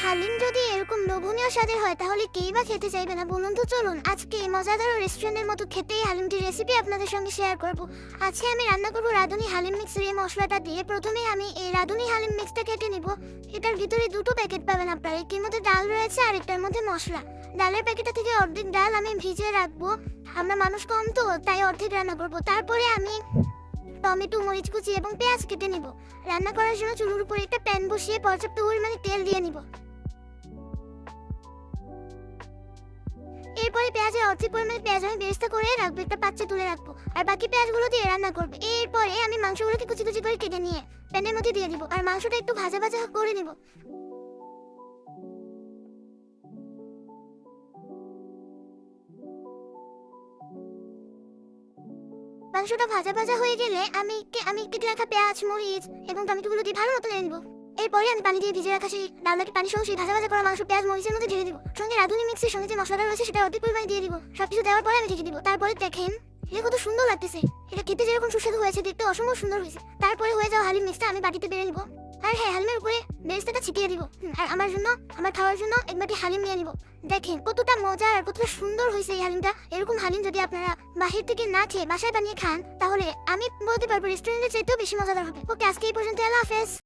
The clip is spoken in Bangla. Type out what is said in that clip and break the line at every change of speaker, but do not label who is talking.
হালিম যদি এরকম লোভনীয় স্বাদের হয় তাহলে কেই বা খেতে চাইবে না বলুন তো। চলুন আজকে এই মজাদার রেস্টুরেন্টের মতো খেতে এই হালিমটির রেসিপি আপনাদের সঙ্গে শেয়ার করব। আজকে আমি রান্না করব রাঁধুনি হালিম মিক্সের এই মশলাটা দিয়ে। প্রথমে আমি এই রাঁধুনি হালিম মিক্সটা কেটে নিব। এটার ভিতরে দুটো প্যাকেট পাবেন আপনারা, একটির মধ্যে ডাল রয়েছে আর একটার মধ্যে মশলা। ডালের প্যাকেটটা থেকে অর্ধেক ডাল আমি ভিজিয়ে রাখবো, আমরা মানুষ কম তো তাই অর্ধেক রান্না করব। তারপরে আমি টমেটো, মরিচ কুচি এবং পেঁয়াজ কেটে নিব। রান্না করার জন্য চুলোর উপরে একটা প্যান বসিয়ে পর্যাপ্ত পরিমাণে তেল দিয়ে নিব। এরপরে পেঁয়াজের অর্ধেক পরিমাণে পেঁয়াজ আমি বেরেস্তা করে রাখবো, একটা পাত্রে তুলে রাখবো, আর বাকি পেঁয়াজগুলো দিয়ে রান্না করবো। এরপরে আমি মাংসগুলোকে কুচি কুচি করে কেটে নিয়ে প্যানের মধ্যে দিয়ে দিব, আর মাংসটা একটু ভাজা ভাজা করে নিব। মাংসটা ভাজা ভাজা হয়ে গেলে আমি কেটে রাখা পেঁয়াজ, মরিচ এবং টমেটোগুলো দিয়ে ভালো মতো নেড়ে নিব। এরপরে আমি পানি দিয়ে ভিজে রাখা সেই ডালটাকে পানি সহ সেই ভাজা ভাজা করা মাংস পেঁয়াজ মরিচের মধ্যে ঢেলে দিব। সঙ্গে রাঁধুনি মিক্সের সঙ্গে যে মশলাটা রয়েছে সেটা অর্ধেক পরিমাণে দিয়ে দিব। সবকিছু দেওয়ার পরে আমি ঢেকে দিব। তারপরে দেখেন এটা কত সুন্দর লাগতেছে। এটা খেতে যেরকম সুস্বাদু হয়েছে দেখতে অসম্ভব সুন্দর হয়েছে। তারপরে হয়ে যাওয়া হালিম মিক্সটা আমি বাটিতে বেড়ে নিব, আর হ্যাঁ, হালিমের উপরে বেরেস্তাটা ছিটিয়ে দিব। আর আমার খাওয়ার জন্য এক বাটি হালিম নিয়ে নিব। দেখেন কতটা মজা আর কতটা সুন্দর হয়েছে এই হালিমটা। এরকম হালিম যদি আপনারা বাহির থেকে না খেয়ে বাসায় বানিয়ে খান তাহলে আমি বলতে পারবো রেস্টুরেন্টের চাইতেও বেশি মজাদার হবে। ওকে, আজকে এই পর্যন্ত। আল্লাহ হাফেজ।